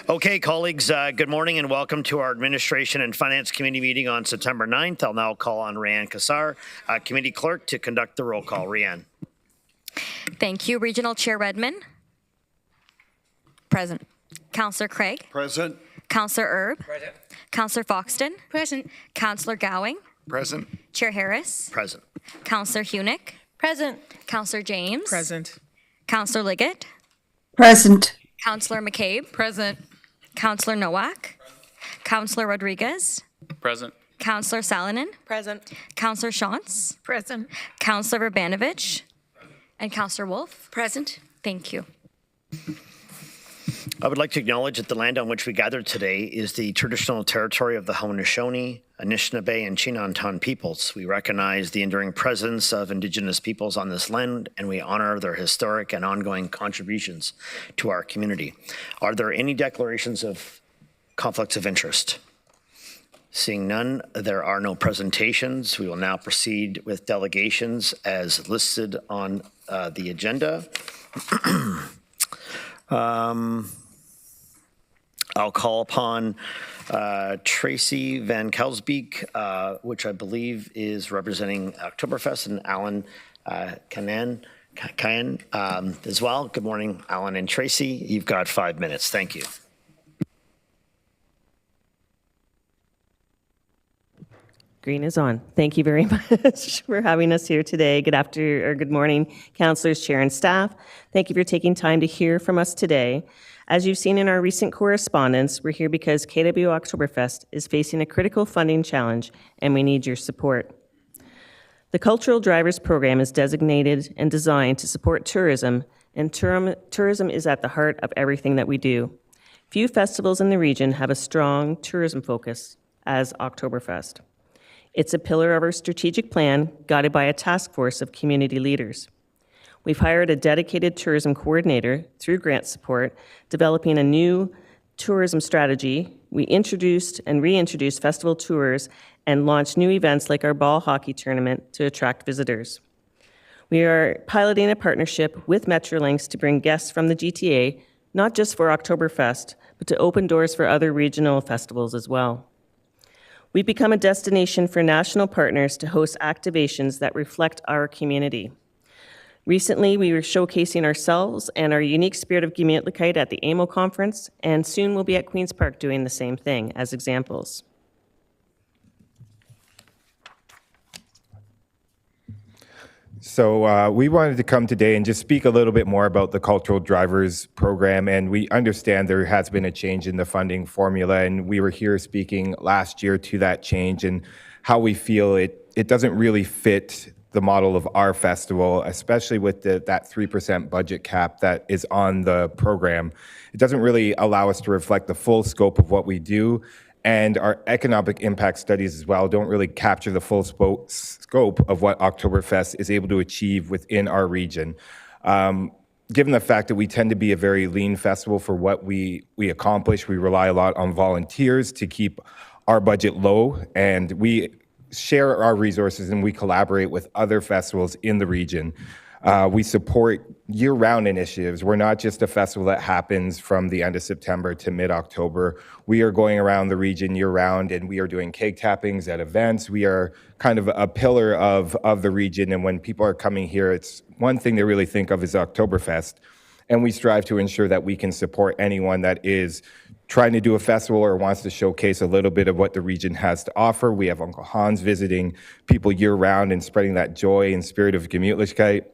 Okay, colleagues, good morning and welcome to our Administration and Finance Committee meeting on September 9th. I'll now call on Rianne Kassar, Committee Clerk, to conduct the roll call. Rianne. Thank you. Regional Chair Redmond. Present. Councillor Craig. Present. Councillor Erb. Present. Councillor Foxton. Present. Councillor Gowing. Present. Chair Harris. Present. Councillor Hunick. Present. Councillor James. Present. Councillor Liggett. Present. Councillor McCabe. Present. Councillor Nowak. Councillor Rodriguez. Present. Councillor Salonen. Present. Councillor Shantz. Present. Councillor Verbanovich. And Councillor Wolf. Present. Thank you. I would like to acknowledge that the land on which we gathered today is the traditional territory of the Haudenosaunee, Anishinaabe, and Chinantan peoples. We recognize the enduring presence of Indigenous peoples on this land, and we honor their historic and ongoing contributions to our community. Are there any declarations of conflicts of interest? Seeing none, there are no presentations. We will now proceed with delegations as listed on the agenda. I'll call upon Tracy Van Kelsbeek, which I believe is representing Oktoberfest, and Alan Kayan as well. Good morning, Alan and Tracy. You've got 5 minutes. Thank you. Green is on. Thank you very much for having us here today. Good morning, councillors, chair, and staff. Thank you for taking time to hear from us today. As you've seen in our recent correspondence, we're here because KW Oktoberfest is facing a critical funding challenge, and we need your support. The Cultural Drivers Program is designated and designed to support tourism, and tourism is at the heart of everything that we do. Few festivals in the region have a strong tourism focus as Oktoberfest. It's a pillar of our strategic plan, guided by a task force of community leaders. We've hired a dedicated tourism coordinator through grant support, developing a new tourism strategy. We introduced and reintroduced festival tours and launched new events like our ball hockey tournament to attract visitors. We are piloting a partnership with Metrolinx to bring guests from the GTA, not just for Oktoberfest, but to open doors for other regional festivals as well. We've become a destination for national partners to host activations that reflect our community. Recently, we were showcasing ourselves and our unique spirit of Gemütlichkeit at the AMO conference, and soon we'll be at Queen's Park doing the same thing as examples. So we wanted to come today and just speak a little bit more about the Cultural Drivers Program, and we understand there has been a change in the funding formula, and we were here speaking last year to that change and how we feel it doesn't really fit the model of our festival, especially with that 3% budget cap that is on the program. It doesn't really allow us to reflect the full scope of what we do, and our economic impact studies as well don't really capture the full scope of what Oktoberfest is able to achieve within our region. Given the fact that we tend to be a very lean festival for what we accomplish, we rely a lot on volunteers to keep our budget low, and we share our resources and we collaborate with other festivals in the region. We support year-round initiatives. We're not just a festival that happens from the end of September to mid-October. We are going around the region year-round, and we are doing cake tappings at events. We are kind of a pillar of the region, and when people are coming here, it's one thing they really think of is Oktoberfest. And we strive to ensure that we can support anyone that is trying to do a festival or wants to showcase a little bit of what the region has to offer. We have Uncle Hans visiting people year-round and spreading that joy and spirit of Gemütlichkeit.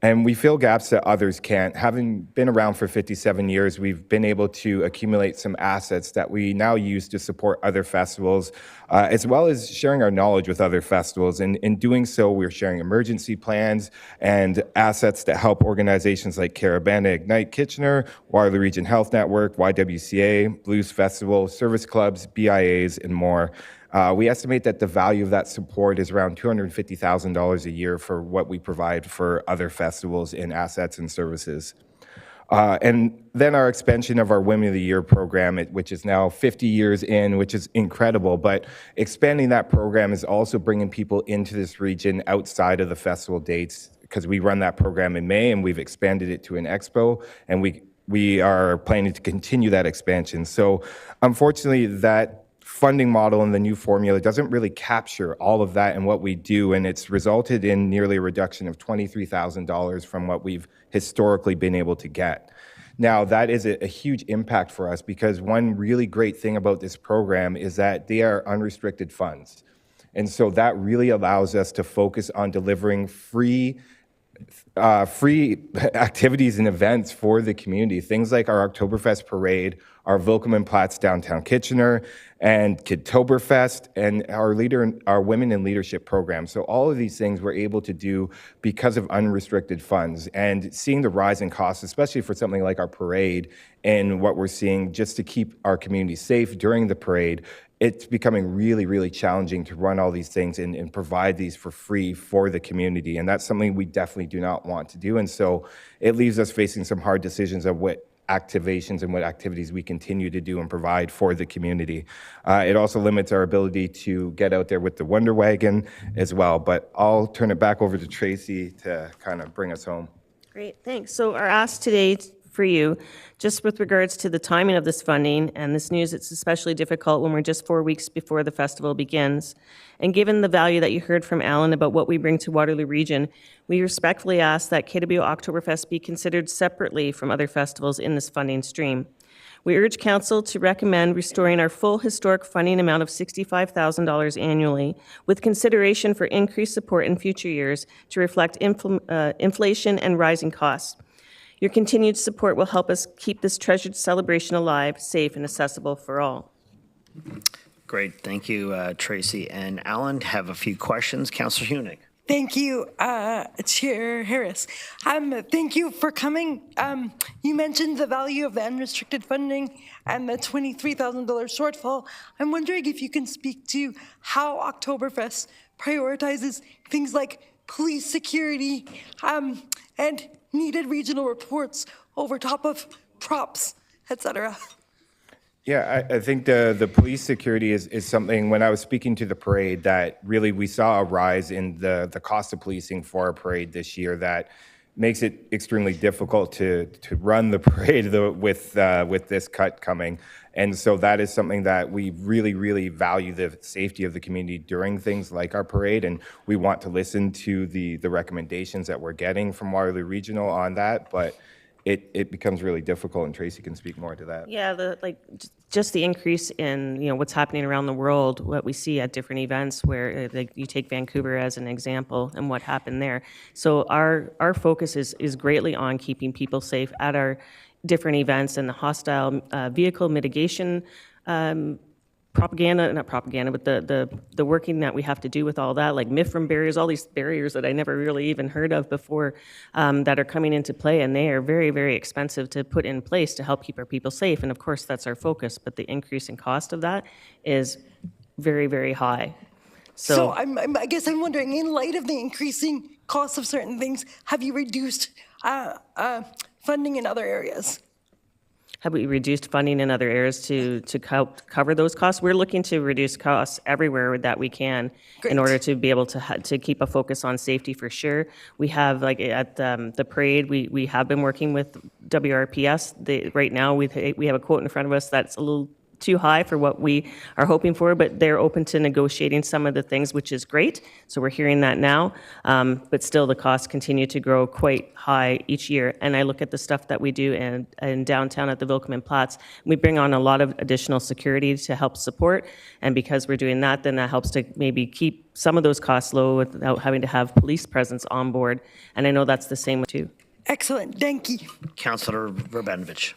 And we fill gaps that others can't. Having been around for 57 years, we've been able to accumulate some assets that we now use to support other festivals, as well as sharing our knowledge with other festivals. And in doing so, we're sharing emergency plans and assets that help organizations like Carabana Ignite Kitchener, Waterloo Region Health Network, YWCA, Blues Festival, service clubs, BIAs, and more. We estimate that the value of that support is around $250,000 a year for what we provide for other festivals in assets and services. And then our expansion of our Women of the Year program, which is now 50 years in, which is incredible. But expanding that program is also bringing people into this region outside of the festival dates, because we run that program in May and we've expanded it to an expo. And we we are planning to continue that expansion. So unfortunately, that funding model and the new formula doesn't really capture all of that and what we do, and it's resulted in nearly a reduction of $23,000 from what we've historically been able to get. Now, that is a huge impact for us because one really great thing about this program is that they are unrestricted funds. And so that really allows us to focus on delivering free activities and events for the community. Things like our Oktoberfest parade, our Vilcom and Platts downtown Kitchener, and Kidtoberfest, and our Women in Leadership program. So all of these things we're able to do because of unrestricted funds. And seeing the rise in costs, especially for something like our parade, and what we're seeing just to keep our community safe during the parade, it's becoming really, really challenging to run all these things and provide these for free for the community. And that's something we definitely do not want to do. And so it leaves us facing some hard decisions of what activations and what activities we continue to do and provide for the community. It also limits our ability to get out there with the Wonder Wagon as well. But I'll turn it back over to Tracy to kind of bring us home. Great, thanks. So our ask today for you, just with regards to the timing of this funding and this news, it's especially difficult when we're just 4 weeks before the festival begins. And given the value that you heard from Alan about what we bring to Waterloo Region, we respectfully ask that KW Oktoberfest be considered separately from other festivals in this funding stream. We urge Council to recommend restoring our full historic funding amount of $65,000 annually, with consideration for increased support in future years to reflect inflation and rising costs. Your continued support will help us keep this treasured celebration alive, safe, and accessible for all. Great, thank you, Tracy. And Alan, have a few questions. Councillor Hunick. Thank you, Chair Harris. Thank you for coming. You mentioned the value of the unrestricted funding and the $23,000 shortfall. I'm wondering if you can speak to how Oktoberfest prioritizes things like police security and needed regional reports over top of props, etc. Yeah, I think the police security is something, when I was speaking to the parade, that really we saw a rise in the cost of policing for a parade this year that makes it extremely difficult to run the parade with this cut coming. And so that is something that we really, really value the safety of the community during things like our parade, and we want to listen to the recommendations that we're getting from Waterloo Regional on that, but it becomes really difficult, and Tracy can speak more to that. Yeah, just the increase in what's happening around the world, what we see at different events, where you take Vancouver as an example and what happened there. So our focus is greatly on keeping people safe at our different events, and the hostile vehicle mitigation not propaganda, but the working that we have to do with all that, like MIFRM barriers, all these barriers that I never really even heard of before, that are coming into play, and they are very, very expensive to put in place to help keep our people safe. And of course, that's our focus, but the increase in cost of that is very, very high. So I guess I'm wondering, in light of the increasing cost of certain things, have you reduced funding in other areas? Have we reduced funding in other areas to help cover those costs? We're looking to reduce costs everywhere that we can. Great. In order to be able to keep a focus on safety for sure. We have, like at the parade, we have been working with WRPS. Right now we have a quote in front of us that's a little too high for what we are hoping for, but they're open to negotiating some of the things, which is great. So we're hearing that now, but still the costs continue to grow quite high each year. And I look at the stuff that we do in downtown at the Vilcom and Platts. We bring on a lot of additional security to help support, and because we're doing that, then that helps to maybe keep some of those costs low without having to have police presence on board. And I know that's the same too. Excellent, thank you. Councillor Verbenovich.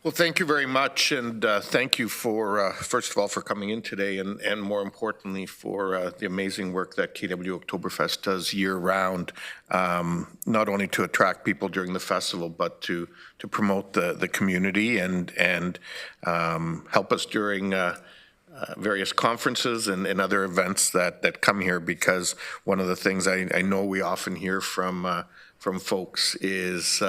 Well, thank you very much, and thank you for, first of all, for coming in today, and more importantly, for the amazing work that KW Oktoberfest does year-round, not only to attract people during the festival, but to promote the community and help us during various conferences and other events that come here, because one of the things I know we often hear from folks is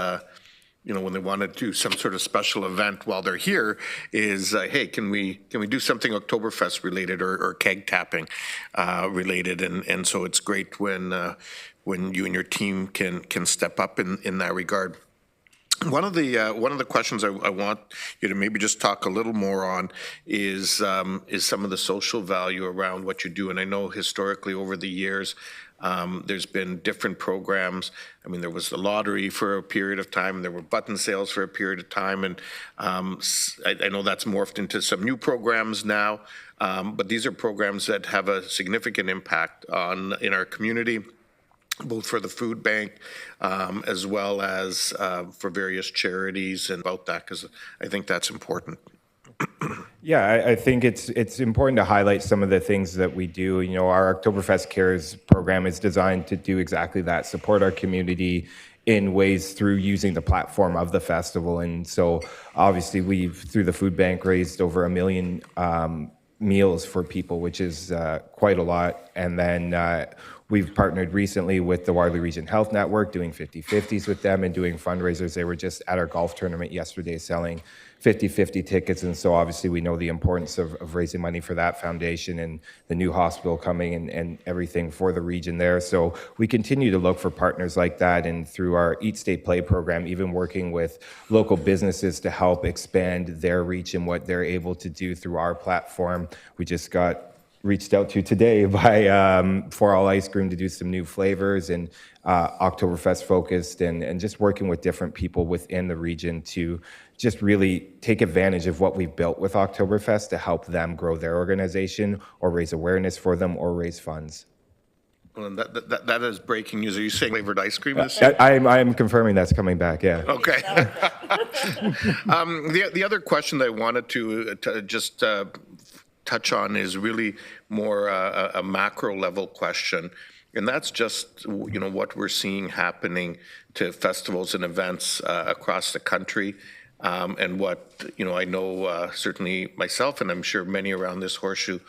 when they want to do some sort of special event while they're here is, hey, can we do something Oktoberfest related or keg tapping related? And so it's great when you and your team can step up in that regard. One of the questions I want you to maybe just talk a little more on is some of the social value around what you do. And I know historically over the years, there's been different programs. I mean, there was the lottery for a period of time, there were button sales for a period of time, and I know that's morphed into some new programs now. But these are programs that have a significant impact in our community, both for the food bank as well as for various charities, and about that, because I think that's important. Yeah, I think it's important to highlight some of the things that we do. You know, our Oktoberfest Cares program is designed to do exactly that, support our community in ways through using the platform of the festival. And so obviously we've, through the food bank, raised over 1 million meals for people, which is quite a lot. And then we've partnered recently with the Waterloo Region Health Network, doing 50/50s with them and doing fundraisers. They were just at our golf tournament yesterday selling 50/50 tickets. And so obviously we know the importance of raising money for that foundation and the new hospital coming and everything for the region there. So we continue to look for partners like that. And through our Eat, Stay, Play program, even working with local businesses to help expand their reach and what they're able to do through our platform. We just got reached out to today by For All Ice Cream to do some new flavors and Oktoberfest focused, and just working with different people within the region to just really take advantage of what we've built with Oktoberfest to help them grow their organization or raise awareness for them or raise funds. Well, that is breaking news. Are you saying flavored ice cream this year? I'm confirming that's coming back, yeah. Okay. The other question that I wanted to just touch on is really more a macro level question. And that's just, you know, what we're seeing happening to festivals and events across the country. And what, you know, I know certainly myself, and I'm sure many around this horseshoe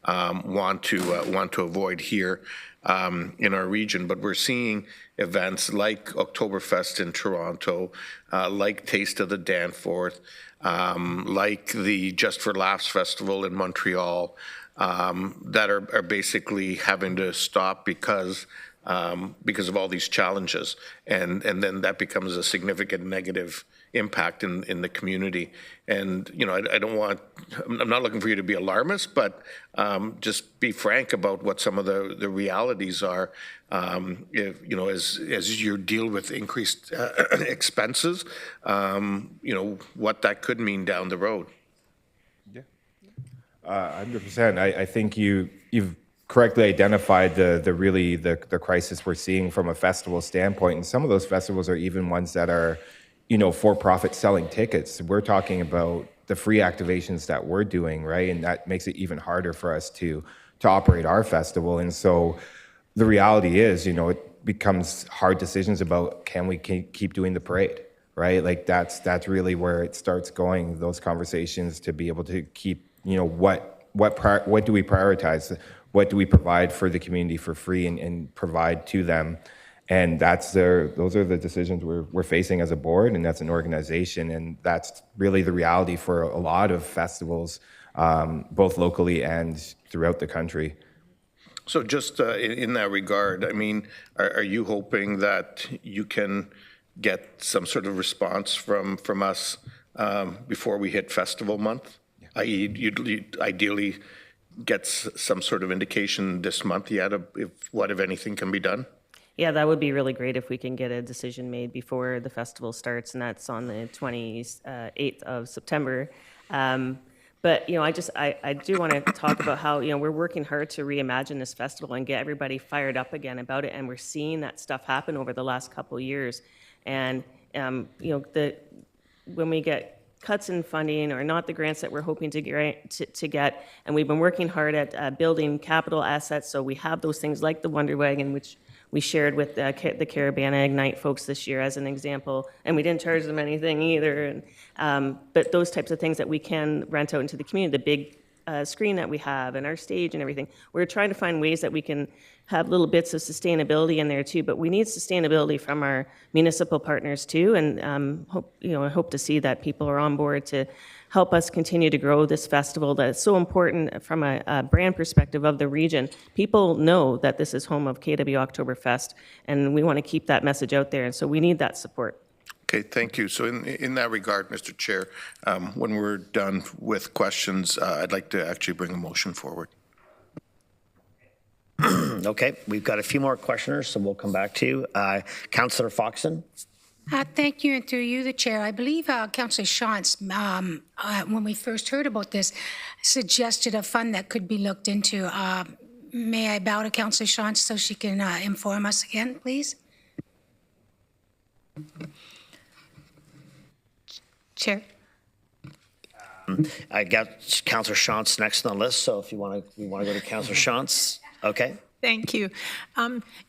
want to avoid here in our region. But we're seeing events like Oktoberfest in Toronto, like Taste of the Danforth, like the Just for Laughs Festival in Montreal, that are basically having to stop because of all these challenges, and then that becomes a significant negative impact in the community. And you know, I'm not looking for you to be alarmist, but just be frank about what some of the realities are. If, you know, as you deal with increased expenses, you know, what that could mean down the road. 100%. I think you've correctly identified the crisis we're seeing from a festival standpoint, and some of those festivals are even ones that are, you know, for-profit selling tickets. We're talking about the free activations that we're doing, right? And that makes it even harder for us to operate our festival. And so the reality is, you know, it becomes hard decisions about, can we keep doing the parade, right? Like that's really where it starts going, those conversations, to be able to keep, you know, what do we prioritize? What do we provide for the community for free and provide to them? And those are the decisions we're facing as a board and as an organization. And that's really the reality for a lot of festivals, both locally and throughout the country. So just in that regard, I mean, are you hoping that you can get some sort of response from us before we hit festival month? I.e., you'd ideally get some sort of indication this month yet of what, if anything, can be done? Yeah, that would be really great if we can get a decision made before the festival starts, and that's on the 28th of September. But, you know, I do want to talk about how, you know, we're working hard to reimagine this festival and get everybody fired up again about it, and we're seeing that stuff happen over the last couple of years. And, you know, when we get cuts in funding or not the grants that we're hoping to get, and we've been working hard at building capital assets, so we have those things like the Wonder Wagon, which we shared with the Carabana Ignite folks this year as an example, and we didn't charge them anything either. But those types of things that we can rent out into the community, the big screen that we have and our stage and everything, we're trying to find ways that we can have little bits of sustainability in there too. But we need sustainability from our municipal partners too, and I hope to see that people are on board to help us continue to grow this festival that's so important from a brand perspective of the region. People know that this is home of KW Oktoberfest, and we want to keep that message out there, and so we need that support. Okay, thank you. So in that regard, Mr. Chair, when we're done with questions, I'd like to actually bring a motion forward. Okay, we've got a few more questioners, so we'll come back to you. Councillor Foxon? Thank you, and through you, the chair. I believe Councillor Shantz, when we first heard about this, suggested a fund that could be looked into. May I bow to Councillor Shantz so she can inform us again, please? Chair. I got Councillor Shantz next on the list, so if you want to go to Councillor Shantz, okay. Thank you.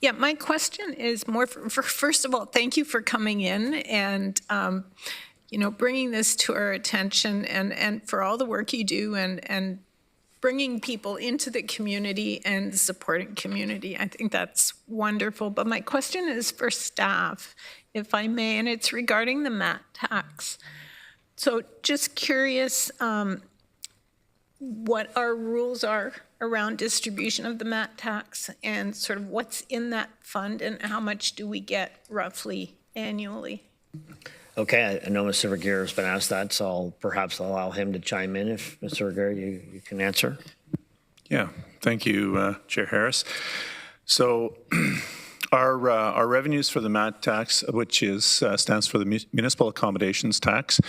Yeah, my question is more for first of all, thank you for coming in and, bringing this to our attention and for all the work you do and bringing people into the community and supporting community. I think that's wonderful. But my question is for staff, if I may, and it's regarding the MAT tax. So just curious what our rules are around distribution of the MAT tax and sort of what's in that fund and how much do we get roughly annually? Okay, I know Mr. Vergeer has been asked that, so I'll perhaps allow him to chime in if Mr. Vergeer, you can answer. Yeah, thank you, Chair Harris. So our revenues for the MAT tax, which stands for the Municipal Accommodations Tax,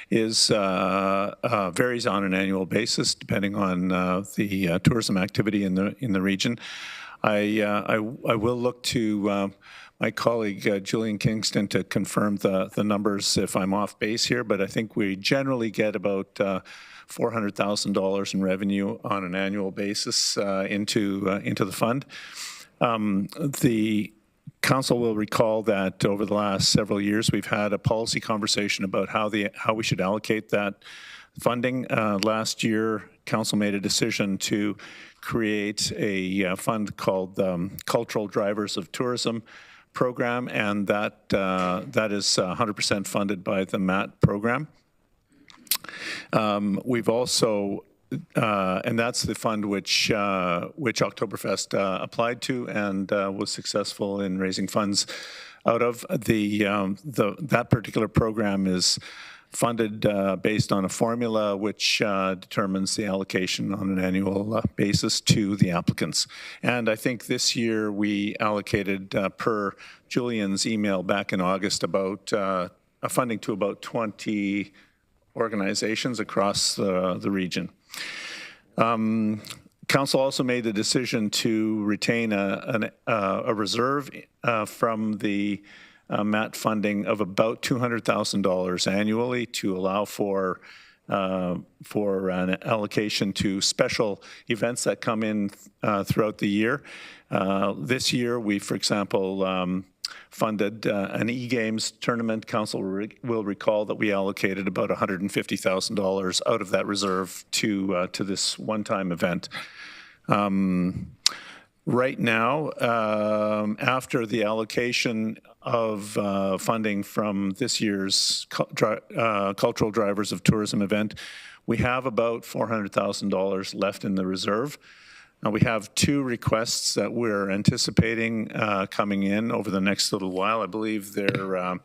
is varies on an annual basis depending on the tourism activity in the region. I will look to my colleague Julian Kingston to confirm the numbers if I'm off base here, but I think we generally get about $400,000 in revenue on an annual basis into the fund. The Council will recall that over the last several years we've had a policy conversation about how we should allocate that funding. Last year, Council made a decision to create a fund called Cultural Drivers of Tourism program, and that is 100% funded by the MAT program. We've also, and that's the fund which Oktoberfest applied to and was successful in raising funds out of. That particular program is funded based on a formula which determines the allocation on an annual basis to the applicants. And I think this year we allocated, per Julian's email back in August, about funding to about 20 organizations across the region. Council also made the decision to retain a reserve from the MAT funding of about $200,000 annually to allow for an allocation to special events that come in throughout the year. This year, we, for example, funded an e-games tournament. Council will recall that we allocated about $150,000 out of that reserve to this one-time event. Right now, after the allocation of funding from this year's Cultural Drivers of Tourism event, we have about $400,000 left in the reserve. Now, we have two requests that we're anticipating coming in over the next little while. I believe they're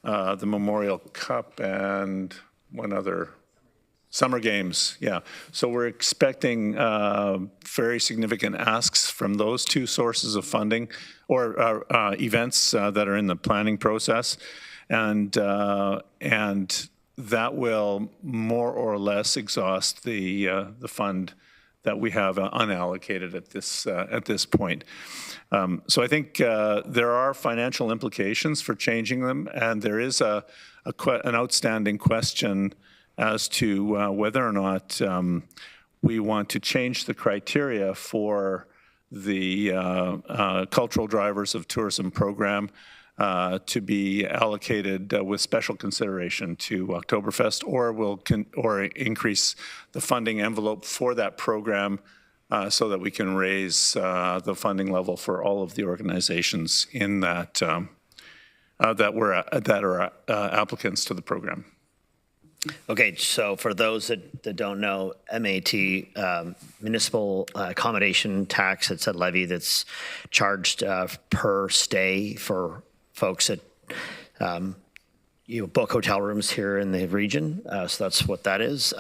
the Memorial Cup and one other. Summer Games, yeah. So we're expecting very significant asks from those two sources of funding or events that are in the planning process. And that will more or less exhaust the fund that we have unallocated at this point. So I think there are financial implications for changing them, and there is an outstanding question as to whether or not we want to change the criteria for the Cultural Drivers of Tourism program to be allocated with special consideration to Oktoberfest, or increase the funding envelope for that program so that we can raise the funding level for all of the organizations in that that are applicants to the program. Okay, so for those that don't know, MAT, Municipal Accommodation Tax, it's a levy that's charged per stay for folks that you book hotel rooms here in the region. So that's what that is.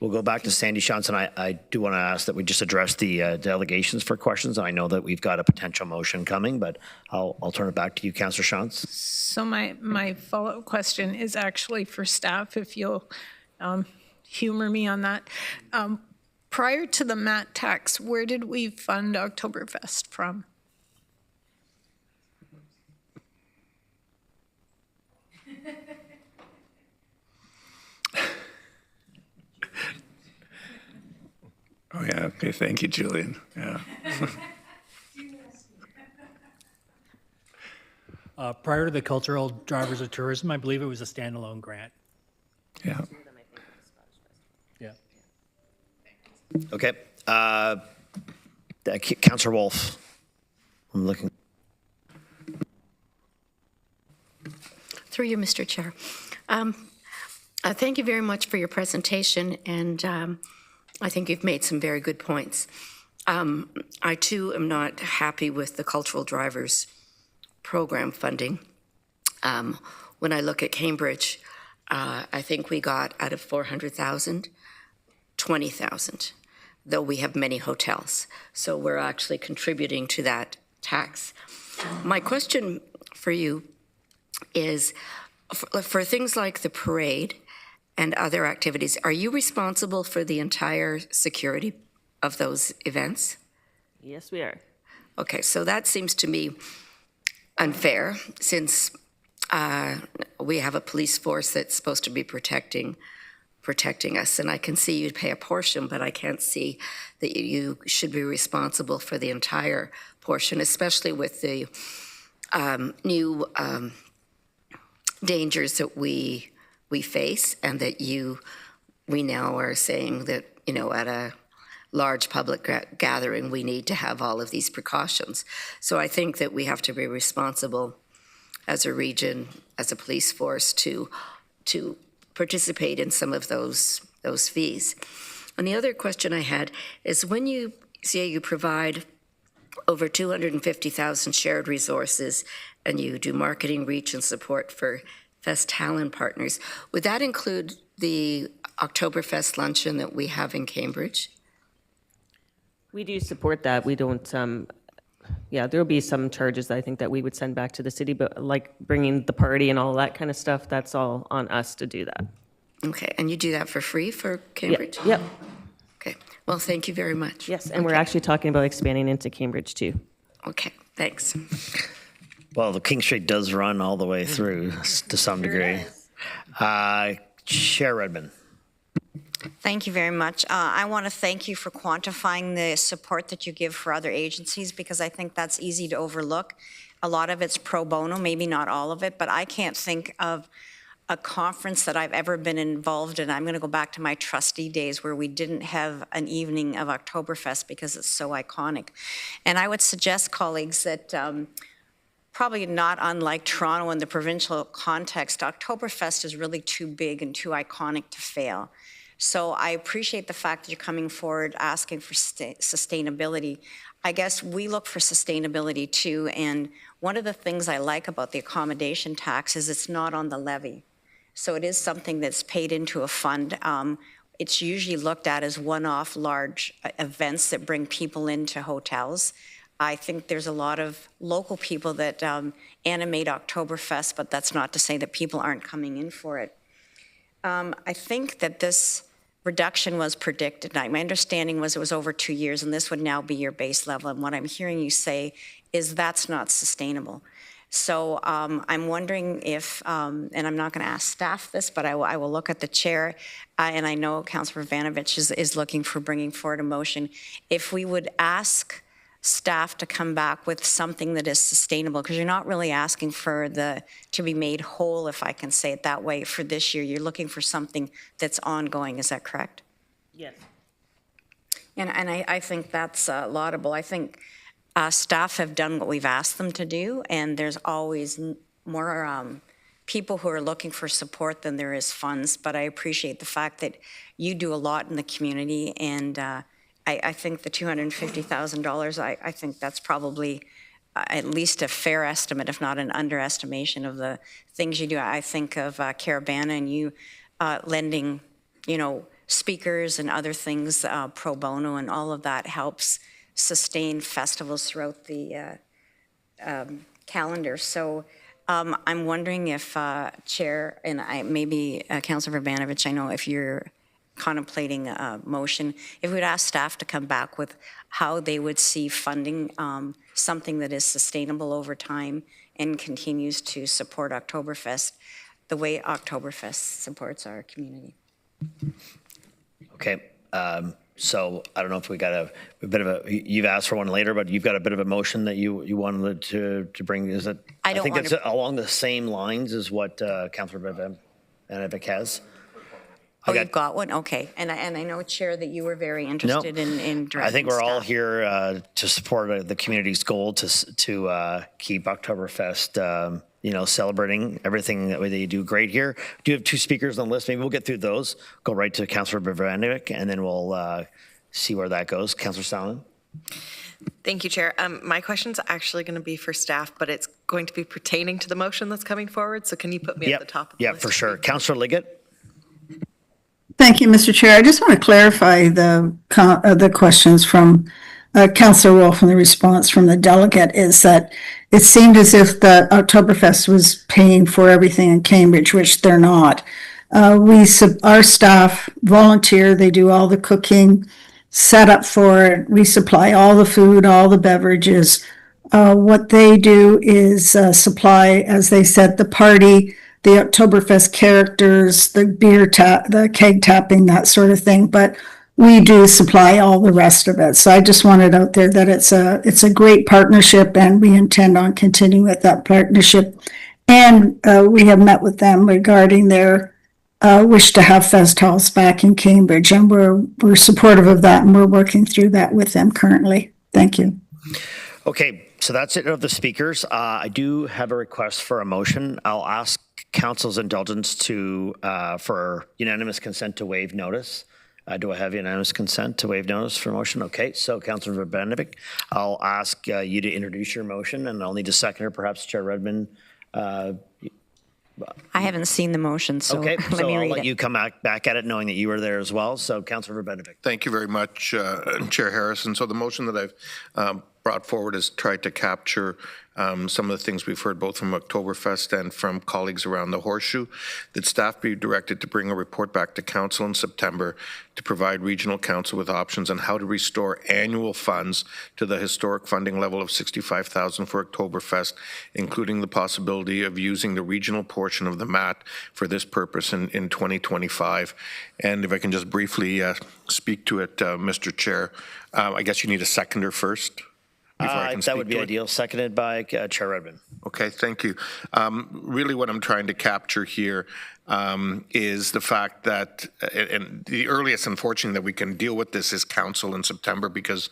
We'll go back to Sandy Johnson. I do want to ask that we just address the delegations for questions. I know that we've got a potential motion coming, but I'll turn it back to you, Councillor Shantz. So my follow-up question is actually for staff, if you'll humor me on that. Prior to the MAT tax, where did we fund Oktoberfest from? Oh, yeah, okay, thank you, Julian, yeah. Prior to the Cultural Drivers of Tourism, I believe it was a standalone grant. Yeah. Yeah. Okay. Councillor Wolf. I'm looking. Through you, Mr. Chair. Thank you very much for your presentation, and I think you've made some very good points. I, too, am not happy with the Cultural Drivers Program funding. When I look at Cambridge, I think we got out of 400,000, 20,000, though we have many hotels. So we're actually contributing to that tax. My question for you is, for things like the parade and other activities, are you responsible for the entire security of those events? Yes, we are. Okay, so that seems to me unfair, since we have a police force that's supposed to be protecting us, and I can see you'd pay a portion, but I can't see that you should be responsible for the entire portion, especially with the new dangers that we face, and that we now are saying that, at a large public gathering, we need to have all of these precautions. So I think that we have to be responsible as a region, as a police force, to participate in some of those fees. And the other question I had is, when you say you provide over 250,000 shared resources and you do marketing, reach, and support for Fest Talent partners, would that include the Oktoberfest luncheon that we have in Cambridge? We do support that. We don't, there'll be some charges I think that we would send back to the city, but like bringing the party and all that kind of stuff, that's all on us to do that. Okay, and you do that for free for Cambridge? Yep. Okay, well, thank you very much. Yes, and we're actually talking about expanding into Cambridge too. Okay, thanks. Well, the King Street does run all the way through to some degree. Chair Redmond. Thank you very much. I want to thank you for quantifying the support that you give for other agencies, because I think that's easy to overlook. A lot of it's pro bono, maybe not all of it, but I can't think of a conference that I've ever been involved in. I'm going to go back to my trustee days where we didn't have an evening of Oktoberfest because it's so iconic. And I would suggest, colleagues, that probably not unlike Toronto in the provincial context, Oktoberfest is really too big and too iconic to fail. So I appreciate the fact that you're coming forward asking for sustainability. I guess we look for sustainability too, and one of the things I like about the accommodation tax is it's not on the levy. So it is something that's paid into a fund. It's usually looked at as one-off large events that bring people into hotels. I think there's a lot of local people that animate Oktoberfest, but that's not to say that people aren't coming in for it. I think that this reduction was predicted. My understanding was it was over 2 years, and this would now be your base level. And what I'm hearing you say is that's not sustainable. So I'm wondering if, and I'm not going to ask staff this, but I will look at the chair, and I know Councillor Vanovich is looking for bringing forward a motion. If we would ask staff to come back with something that is sustainable, because you're not really asking for to be made whole, if I can say it that way, for this year. You're looking for something that's ongoing. Is that correct? Yes. And I think that's laudable. I think staff have done what we've asked them to do, and there's always more people who are looking for support than there is funds. But I appreciate the fact that you do a lot in the community, and I think the $250,000, I think that's probably at least a fair estimate, if not an underestimation of the things you do. I think of Caravana and you lending, speakers and other things pro bono, and all of that helps sustain festivals throughout the calendar. So I'm wondering if Chair, and maybe Councilor Verbanovich, I know if you're contemplating a motion, if we'd ask staff to come back with how they would see funding something that is sustainable over time and continues to support Oktoberfest the way Oktoberfest supports our community. Okay. So I don't know if we got a bit of a, you've asked for one later, but you've got a bit of a motion that you wanted to bring. Is it? I think want it's along the same lines as what Councilor Benovic has. You've got one? Okay. And I know, Chair, that you were very interested in directing I think we're all staff. here to support the community's goal to keep Oktoberfest, celebrating everything that they do great here. Do you have two speakers on the list? Maybe we'll get through those. Go right to Councilor Bevanovic, and then we'll see where that goes. Councilor Stalin. Thank you, Chair. My question's actually going to be for staff, but it's going to be pertaining to the motion that's coming forward. So can you put me at the top of the list? Yeah, for sure. Councilor Liggett. Thank you, Mr. Chair. I just want to clarify the questions from Councillor Wolf, and the response from the delegate is that it seemed as if the Oktoberfest was paying for everything in Cambridge, which they're not. Our staff volunteer, they do all the cooking, set up for it, we supply all the food, all the beverages. What they do is supply, as they said, the party, the Oktoberfest characters, the the keg tapping, that sort of thing. But we do supply all the rest of it. So I just wanted out there that it's a great partnership, and we intend on continuing with that partnership. And we have met with them regarding their wish to have fest halls back in Cambridge, and we're supportive of that, and we're working through that with them currently. Thank you. Okay, so that's it of the speakers. I do have a request for a motion. I'll ask Council's indulgence for unanimous consent to waive notice. Do I have unanimous consent to waive notice for motion? Okay, so Councilor Benovic, I'll ask you to introduce your motion, and I'll need a seconder, perhaps Chair Redmond. I haven't seen the motion, so okay, let so me I'll read let it. you come back at it knowing that you were there as well. So Councilor Benovic. Thank you very much, Chair Harrison. So the motion that I've brought forward has tried to capture some of the things we've heard both from Oktoberfest and from colleagues around the Horseshoe, that staff be directed to bring a report back to Council in September to provide Regional Council with options on how to restore annual funds to the historic funding level of $65,000 for Oktoberfest, including the possibility of using the regional portion of the MAT for this purpose in 2025. And if I can just briefly speak to it, Mr. Chair, I guess you need a seconder first. That would be ideal. Seconded by Chair Redmond. Okay, thank you. Really what I'm trying to capture here is the fact that, and the earliest, unfortunately, that we can deal with this is council in September, because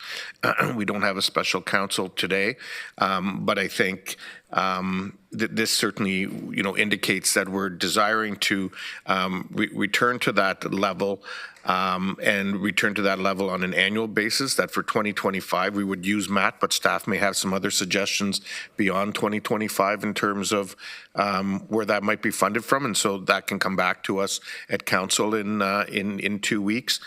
we don't have a special council today. But I think that this certainly, indicates that we're desiring to return to that level, and return to that level on an annual basis, that for 2025 we would use MAT, but staff may have some other suggestions beyond 2025 in terms of where that might be funded from, and so that can come back to us at council in 2 weeks.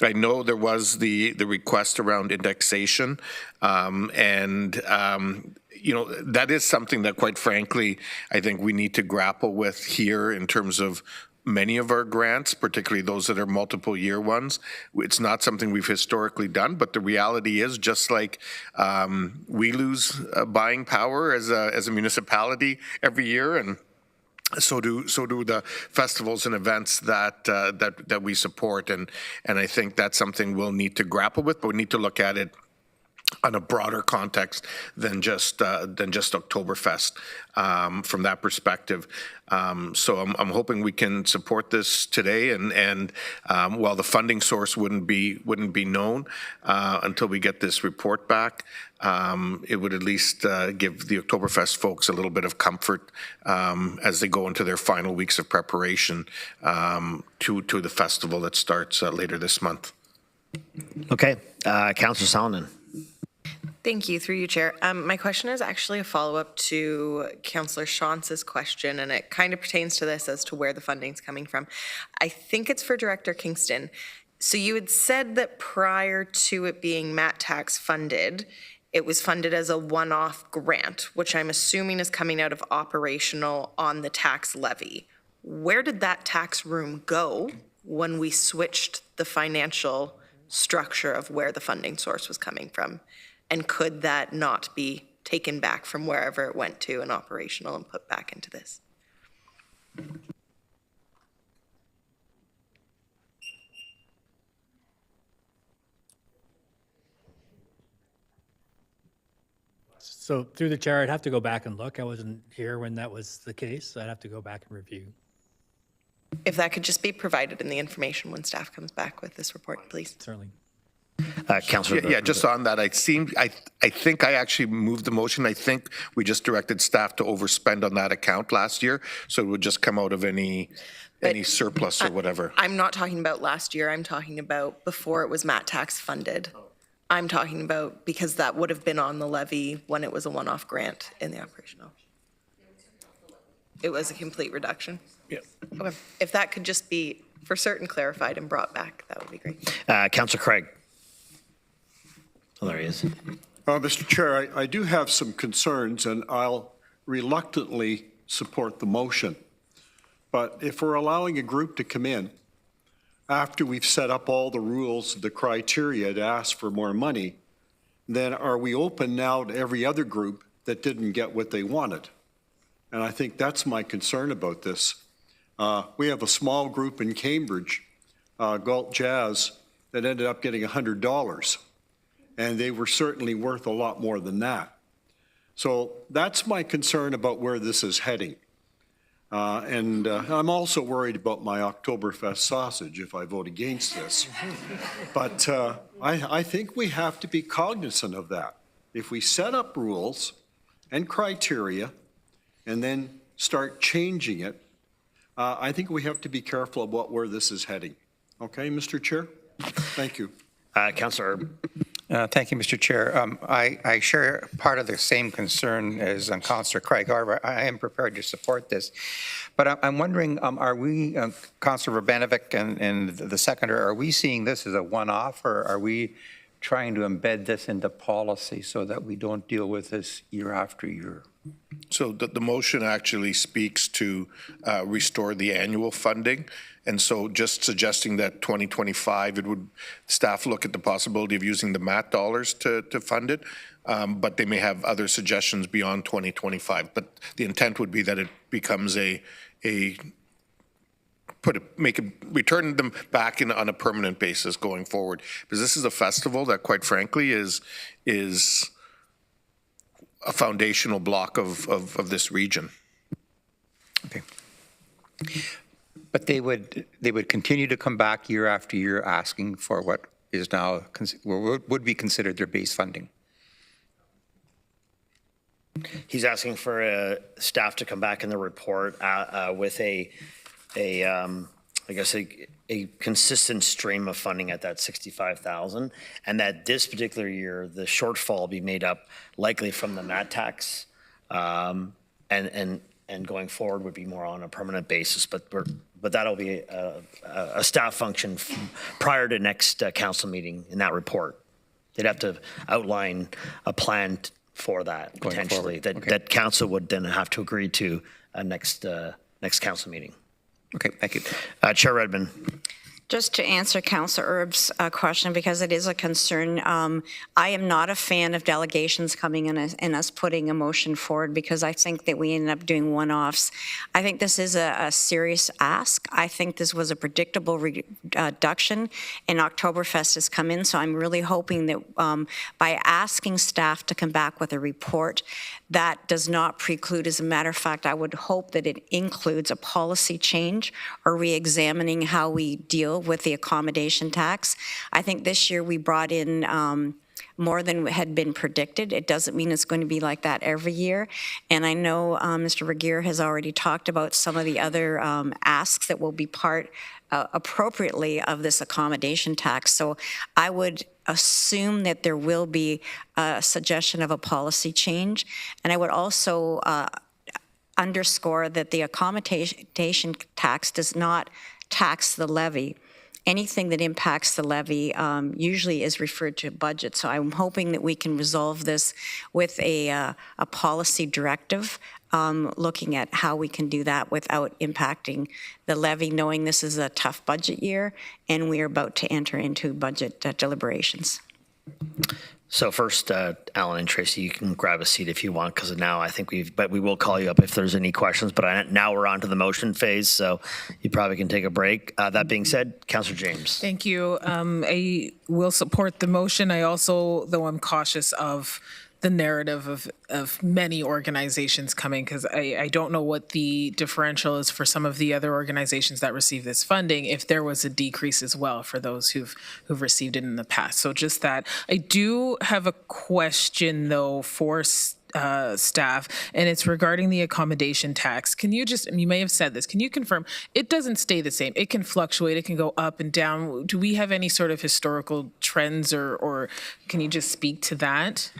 I know there was the request around indexation, and that is something that, quite frankly, I think we need to grapple with here in terms of many of our grants, particularly those that are multiple year ones. It's not something we've historically done, but the reality is, just like we lose buying power as a municipality every year, and so do the festivals and events that we support, and I think that's something we'll need to grapple with, but we need to look at it on a broader context than just Oktoberfest from that perspective. So I'm hoping we can support this today, and while the funding source wouldn't be known until we get this report back, it would at least give the Oktoberfest folks a little bit of comfort as they go into their final weeks of preparation to the festival that starts later this month. Okay, Councilor Salonen. Thank you, through you, Chair. My question is actually a follow-up to Councillor Chaunce's question, and it kind of pertains to this as to where the funding's coming from. I think it's for Director Kingston. So you had said that prior to it being MAT tax funded, it was funded as a one-off grant, which I'm assuming is coming out of operational on the tax levy. Where did that tax room go when we switched the financial structure of where the funding source was coming from? And could that not be taken back from wherever it went to and operational and put back into this? So through the chair, I'd have to go back and look. I wasn't here when that was the case, so I'd have to go back and review. If that could just be provided in the information when staff comes back with this report, please. Certainly. Councillor. Yeah, just on that, I think I actually moved the motion. I think we just directed staff to overspend on that account last year, so it would just come out of any surplus or whatever. I'm not talking about last year. I'm talking about before it was MAT tax funded. I'm talking about because that would have been on the levy when it was a one-off grant in the operational. It was a complete reduction? Yeah. Okay. If that could just be for certain clarified and brought back, that would be great. Councillor Craig. Oh, there he is. Mr. Chair, I do have some concerns, and I'll reluctantly support the motion. But if we're allowing a group to come in after we've set up all the rules, the criteria to ask for more money, then are we open now to every other group that didn't get what they wanted? And I think that's my concern about this. We have a small group in Cambridge, Galt Jazz, that ended up getting $100. And they were certainly worth a lot more than that. So that's my concern about where this is heading. And I'm also worried about my Oktoberfest sausage if I vote against this. But I think we have to be cognizant of that. If we set up rules and criteria and then start changing it, I think we have to be careful about where this is heading. Okay, Mr. Chair? Thank you. Councillor Erb. Thank you, Mr. Chair. I share part of the same concern as Councillor Craig. However, I am prepared to support this. But I'm wondering, are we, Councillor Urbanovic and the seconder, are we seeing this as a one-off, or are we trying to embed this into policy so that we don't deal with this year after year? So the motion actually speaks to restore the annual funding. And so just suggesting that 2025, staff look at the possibility of using the MAT dollars to fund it, but they may have other suggestions beyond 2025. But the intent would be that it becomes return them back on a permanent basis going forward. Because this is a festival that, quite frankly, is a foundational block of this region. Okay. But they would continue to come back year after year asking for what is now would be considered their base funding. He's asking for staff to come back in the report with a consistent stream of funding at that 65,000, and that this particular year the shortfall be made up likely from the MAT tax, and going forward would be more on a permanent basis. But that'll be a staff function prior to next council meeting in that report. They'd have to outline a plan for that potentially that council would then have to agree to next council meeting. Okay, thank you. Chair Redmond. Just to answer Councillor Erb's question, because it is a concern, I am not a fan of delegations coming in and us putting a motion forward, because I think that we ended up doing one-offs. I think this is a serious ask. I think this was a predictable reduction, and Oktoberfest has come in, so I'm really hoping that by asking staff to come back with a report, that does not preclude. As a matter of fact, I would hope that it includes a policy change or re-examining how we deal with the accommodation tax. I think this year we brought in more than had been predicted. It doesn't mean it's going to be like that every year. And I know Mr. Regier has already talked about some of the other asks that will be part appropriately of this accommodation tax. So I would assume that there will be a suggestion of a policy change. And I would also underscore that the accommodation tax does not tax the levy. Anything that impacts the levy usually is referred to budget. So I'm hoping that we can resolve this with a policy directive, looking at how we can do that without impacting the levy, knowing this is a tough budget year and we are about to enter into budget deliberations. So first, Alan and Tracy, you can grab a seat if you want, because now I think but we will call you up if there's any questions. But now we're on to the motion phase, so you probably can take a break. That being said, Councillor James. Thank you. I will support the motion. I also, though I'm cautious of the narrative of many organizations coming, because I don't know what the differential is for some of the other organizations that receive this funding, if there was a decrease as well for those who've received it in the past. So just that. I do have a question, though, for staff, and it's regarding the accommodation tax. Can you you may have said this, can you confirm it doesn't stay the same? It can fluctuate, it can go up and down. Do we have any sort of historical trends, or can you just speak to that?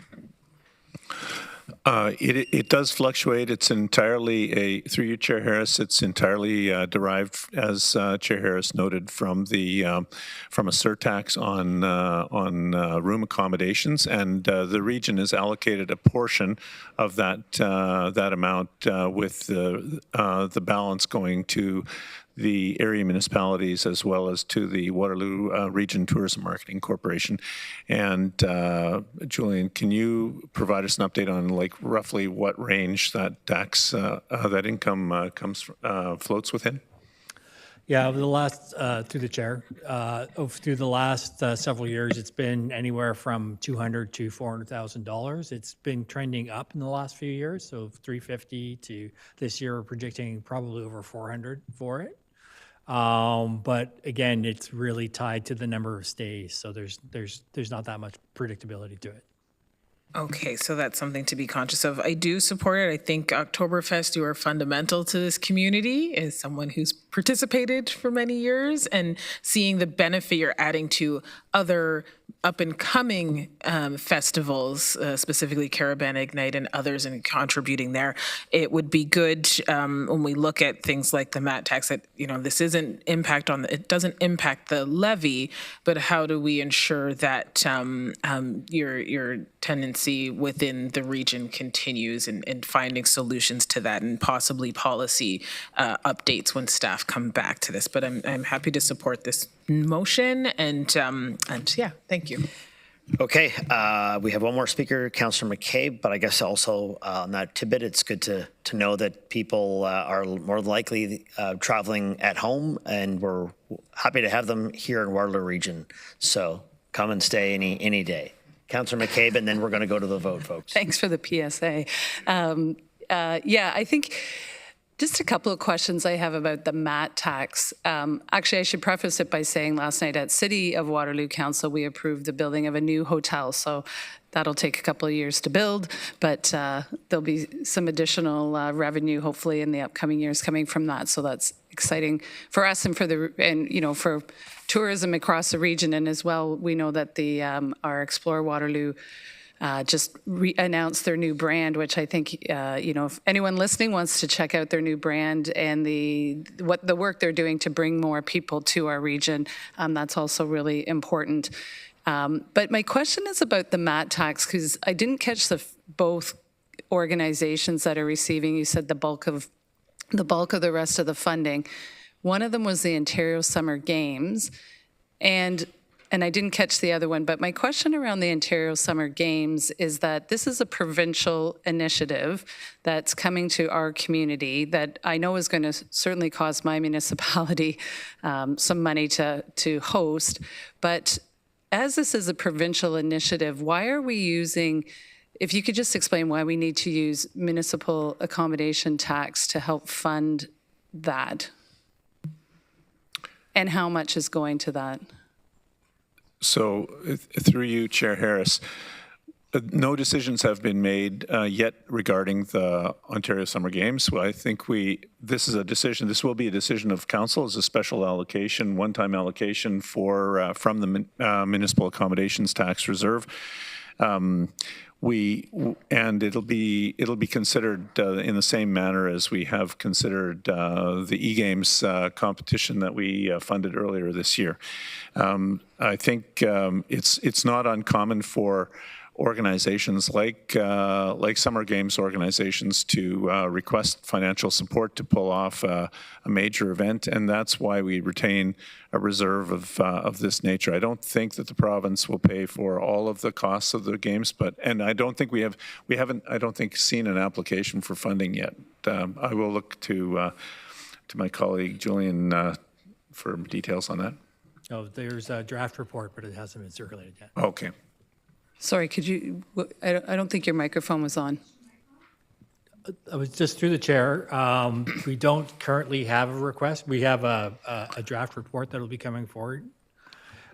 It does fluctuate. It's entirely through you, Chair Harris. It's entirely derived, as Chair Harris noted, from a surtax on room accommodations, and the region is allocated a portion of that amount, with the balance going to the area municipalities as well as to the Waterloo Region Tourism Marketing Corporation. And Julian, can you provide us an update on roughly what range that tax, that income floats within? Yeah, over the last, through the chair, through the last several years, it's been anywhere from $200,000 to $400,000. It's been trending up in the last few years, so 350 to this year, we're predicting probably over 400 for it. But again, it's really tied to the number of stays, so there's not that much predictability to it. Okay, so that's something to be conscious of. I do support it. I think Oktoberfest, you are fundamental to this community as someone who's participated for many years, and seeing the benefit you're adding to other up-and-coming festivals, specifically Caravan Ignite and others, and contributing there. It would be good when we look at things like the MAT tax that, this isn't it doesn't impact the levy, but how do we ensure that your tendency within the region continues, and finding solutions to that, and possibly policy updates when staff come back to this. But I'm happy to support this motion, and yeah, thank you. Okay, we have one more speaker, Councillor McCabe, but I guess also on that tidbit, it's good to know that people are more likely traveling at home, and we're happy to have them here in Waterloo Region. So come and stay any day. Councillor McCabe, and then we're going to go to the vote, folks. Thanks for the PSA. Yeah, I think just a couple of questions I have about the MAT tax. Actually, I should preface it by saying last night at City of Waterloo Council, we approved the building of a new hotel. So that'll take a couple of years to build, but there'll be some additional revenue, hopefully, in the upcoming years coming from that. So that's exciting for us and for tourism across the region. And as well, we know that our Explore Waterloo just announced their new brand, which I think, if anyone listening wants to check out their new brand and the work they're doing to bring more people to our region, that's also really important. But my question is about the MAT tax, because I didn't catch both organizations that are receiving. You said the bulk of the rest of the funding. One of them was the Ontario Summer Games, and I didn't catch the other one, but my question around the Ontario Summer Games is that this is a provincial initiative that's coming to our community that I know is going to certainly cost my municipality some money to host. But as this is a provincial initiative, why are we using, if you could just explain why we need to use municipal accommodation tax to help fund that? And how much is going to that? So through you, Chair Harris, no decisions have been made yet regarding the Ontario Summer Games. Well, I think this will be a decision of council as a special allocation, one-time allocation from the Municipal Accommodations Tax Reserve. And it'll be considered in the same manner as we have considered the e-games competition that we funded earlier this year. I think it's not uncommon for organizations like Summer Games organizations to request financial support to pull off a major event, and that's why we retain a reserve of this nature. I don't think that the province will pay for all of the costs of the games, and I don't think we haven't seen an application for funding yet. I will look to my colleague Julian for details on that. Oh, there's a draft report, but it hasn't been circulated yet. Okay. Sorry, could you, I don't think your microphone was on. I was just through the chair. We don't currently have a request. We have a draft report that'll be coming forward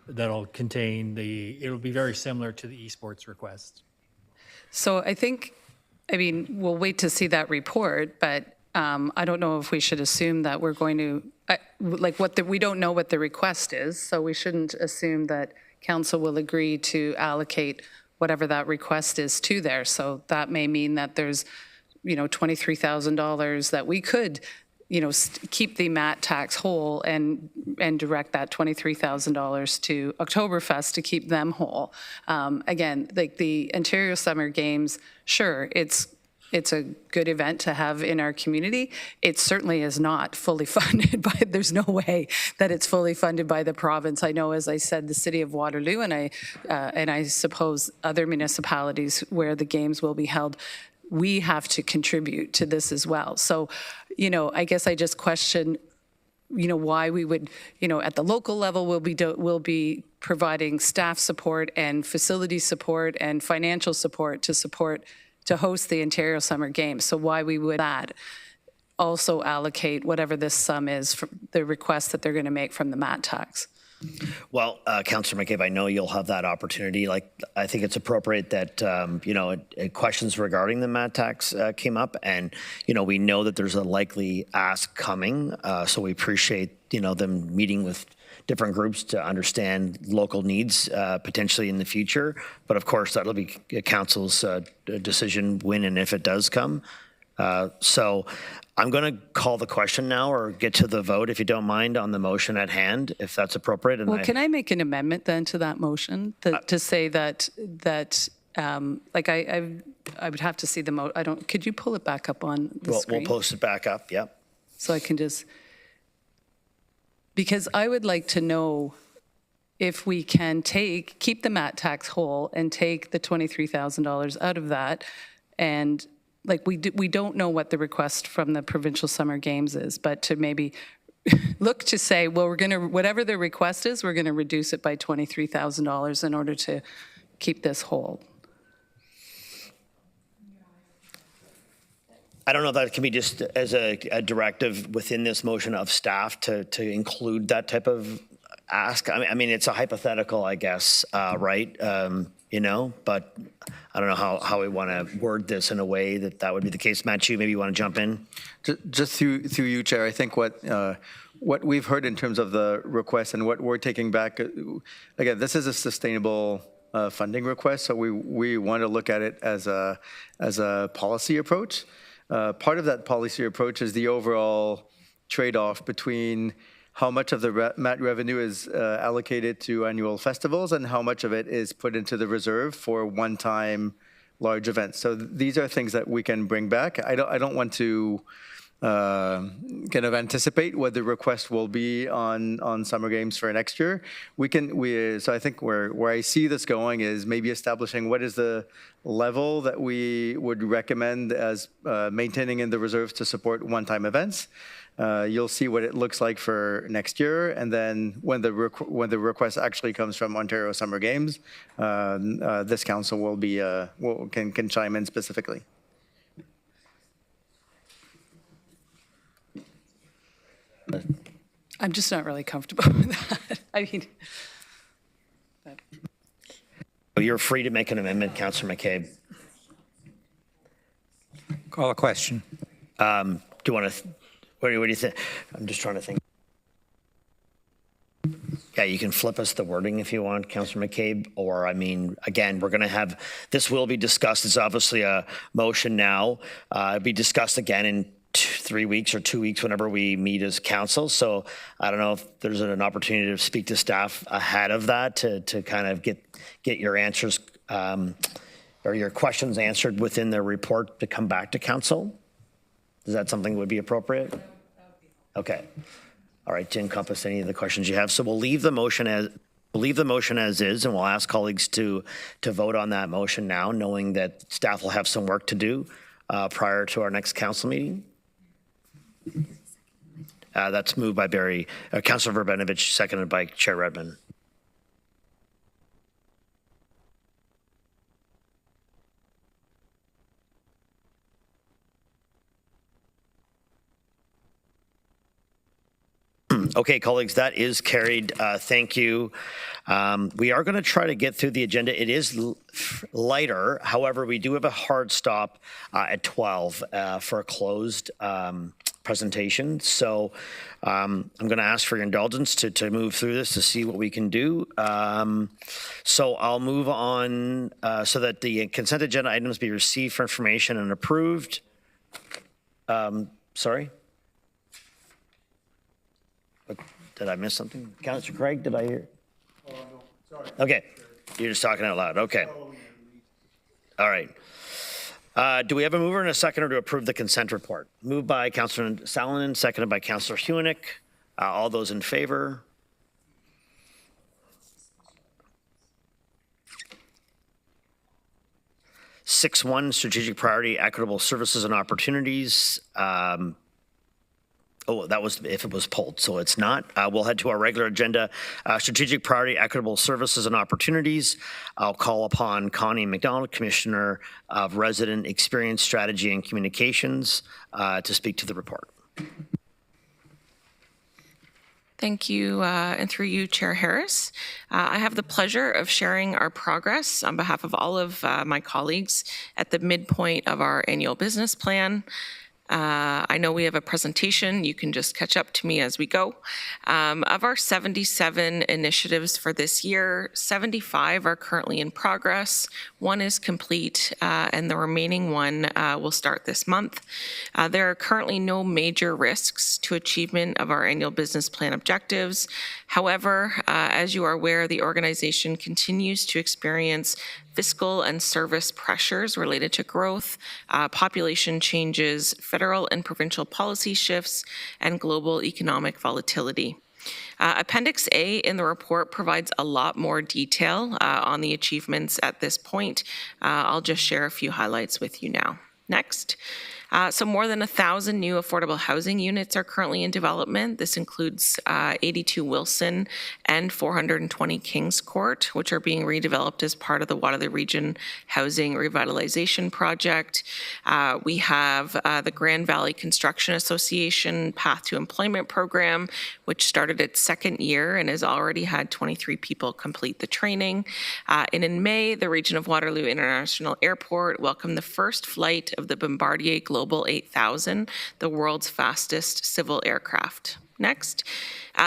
that'll contain it'll be very similar to the esports request. So we'll wait to see that report, but I don't know if we should assume that we're going to, we don't know what the request is, so we shouldn't assume that council will agree to allocate whatever that request is to there. So that may mean that there's, $23,000 that we could, keep the MAT tax whole and direct that $23,000 to Oktoberfest to keep them whole. Again, like the Ontario Summer Games, sure, it's a good event to have in our community. It certainly is not fully funded there's no way that it's fully funded by the province. I know, as I said, the city of Waterloo and I suppose other municipalities where the games will be held, we have to contribute to this as well. So, I guess I just question, why we would, at the local level, we'll be providing staff support and facility support and financial support to host the Ontario Summer Games. So why we would also allocate whatever this sum is for the request that they're going to make from the MAT tax. Well, Councillor McCabe, I know you'll have that opportunity. I think it's appropriate that, questions regarding the MAT tax came up, and, we know that there's a likely ask coming. So we appreciate, them meeting with different groups to understand local needs potentially in the future. But of course, that'll be council's decision when and if it does come. So I'm going to call the question now or get to the vote, if you don't mind, on the motion at hand, if that's appropriate. And can I make an amendment then to that motion to say that I would have to see the could you pull it back up on the screen? We'll post it back up, yep. So I can because I would like to know if we can keep the MAT tax whole and take the $23,000 out of that, and we don't know what the request from the Provincial Summer Games is, but to maybe look to say, well, whatever the request is, we're going to reduce it by $23,000 in order to keep this whole. I don't know if that can be just as a directive within this motion of staff to include that type of ask. I mean, it's a hypothetical, I guess, right? But I don't know how we want to word this in a way that would be the case. Matthew, maybe you want to jump in? Just through you, Chair, I think what we've heard in terms of the request and what we're taking back, again, this is a sustainable funding request, so we want to look at it as a policy approach. Part of that policy approach is the overall trade-off between how much of the MAT revenue is allocated to annual festivals and how much of it is put into the reserve for one-time large events. So these are things that we can bring back. I don't want to kind of anticipate what the request will be on Summer Games for next year. So I think where I see this going is maybe establishing what is the level that we would recommend as maintaining in the reserves to support one-time events. You'll see what it looks like for next year, and then when the request actually comes from Ontario Summer Games, this council can chime in specifically. I'm just not really comfortable with that. I mean, You're free to make an amendment, Councillor McCabe. Call a question. Do you want to, what do you think? I'm just trying to think. Yeah, you can flip us the wording if you want, Councillor McCabe, or I mean, again, we're going to have, this will be discussed. It's obviously a motion now. It'll be discussed again in 3 weeks or 2 weeks whenever we meet as council. So I don't know if there's an opportunity to speak to staff ahead of that to kind of get your answers or your questions answered within the report to come back to council. Is that something that would be appropriate? Okay. All right, to encompass any of the questions you have. So we'll leave the motion as is, and we'll ask colleagues to vote on that motion now, knowing that staff will have some work to do prior to our next council meeting. That's moved by Councillor Verbenovich, seconded by Chair Redmond. Okay, colleagues, that is carried. Thank you. We are going to try to get through the agenda. It is lighter. However, we do have a hard stop at 12 for a closed presentation. So I'm going to ask for your indulgence to move through this to see what we can do. So I'll move on so that the consent agenda items be received for information and approved. Sorry? Did I miss something? Councillor Craig, did I hear? Oh, no, sorry. Okay, you're just talking out loud. Okay. All right. Do we have a mover and a seconder to approve the consent report? Moved by Councillor Salonen, seconded by Councillor Hunick. All those in favor? (6.1) Strategic priority, equitable services and opportunities. Oh, that was if it was pulled, so it's not. We'll head to our regular agenda. Strategic priority, equitable services and opportunities. I'll call upon Connie McDonald, Commissioner of Resident Experience, Strategy and Communications, to speak to the report. Thank you, and through you, Chair Harris. I have the pleasure of sharing our progress on behalf of all of my colleagues at the midpoint of our annual business plan. I know we have a presentation. You can just catch up to me as we go. Of our 77 initiatives for this year, 75 are currently in progress. 1 is complete, and the remaining 1 will start this month. There are currently no major risks to achievement of our annual business plan objectives. However, as you are aware, the organization continues to experience fiscal and service pressures related to growth, population changes, federal and provincial policy shifts, and global economic volatility. Appendix A in the report provides a lot more detail on the achievements at this point. I'll just share a few highlights with you now. Next. So more than 1,000 new affordable housing units are currently in development. This includes 82 Wilson and 420 Kings Court, which are being redeveloped as part of the Waterloo Region Housing Revitalization Project. We have the Grand Valley Construction Association Path to Employment Program, which started its 2nd year and has already had 23 people complete the training. And in May, the region of Waterloo International Airport welcomed the first flight of the Bombardier Global 8000, the world's fastest civil aircraft. Next,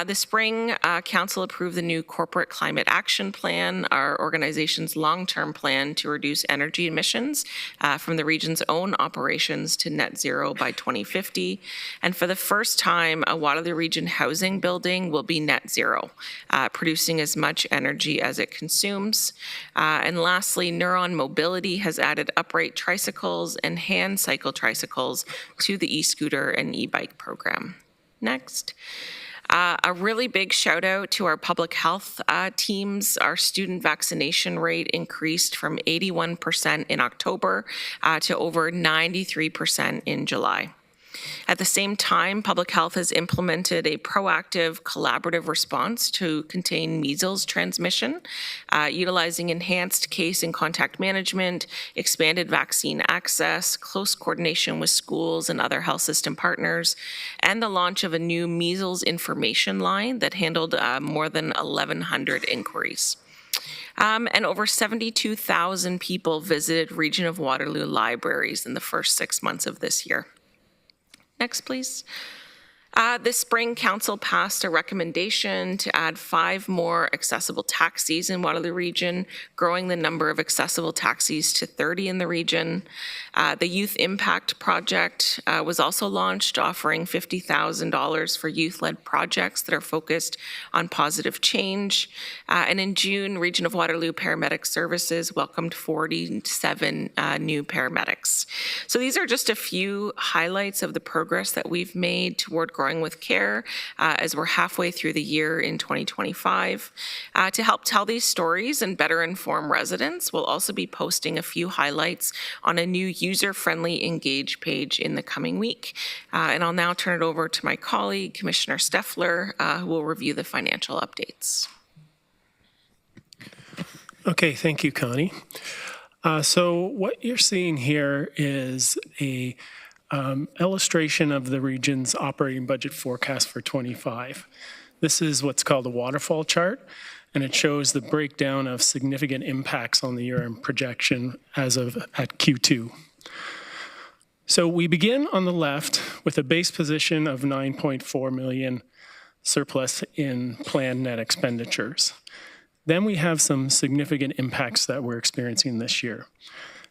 this spring, Council approved the new Corporate Climate Action Plan, our organization's long-term plan to reduce energy emissions from the region's own operations to net zero by 2050. And for the first time, a Waterloo Region housing building will be net zero, producing as much energy as it consumes. And lastly, Neuron Mobility has added upright tricycles and hand cycle tricycles to the e-scooter and e-bike program. Next. A really big shout out to our public health teams. Our student vaccination rate increased from 81% in October to over 93% in July. At the same time, public health has implemented a proactive collaborative response to contain measles transmission, utilizing enhanced case and contact management, expanded vaccine access, close coordination with schools and other health system partners, and the launch of a new measles information line that handled more than 1,100 inquiries. And over 72,000 people visited Region of Waterloo libraries in the first 6 months of this year. Next, please. This spring, Council passed a recommendation to add 5 more accessible taxis in Waterloo Region, growing the number of accessible taxis to 30 in the region. The Youth Impact Project was also launched, offering $50,000 for youth-led projects that are focused on positive change. And in June, Region of Waterloo Paramedic Services welcomed 47 new paramedics. So these are just a few highlights of the progress that we've made toward growing with care as we're halfway through the year in 2025. To help tell these stories and better inform residents, we'll also be posting a few highlights on a new user-friendly Engage page in the coming week. And I'll now turn it over to my colleague, Commissioner Steffler, who will review the financial updates. Okay, thank you, Connie. So what you're seeing here is a illustration of the region's operating budget forecast for 25. This is what's called a waterfall chart, and it shows the breakdown of significant impacts on the year-end projection as of at Q2. So we begin on the left with a base position of 9.4 million surplus in planned net expenditures. Then we have some significant impacts that we're experiencing this year.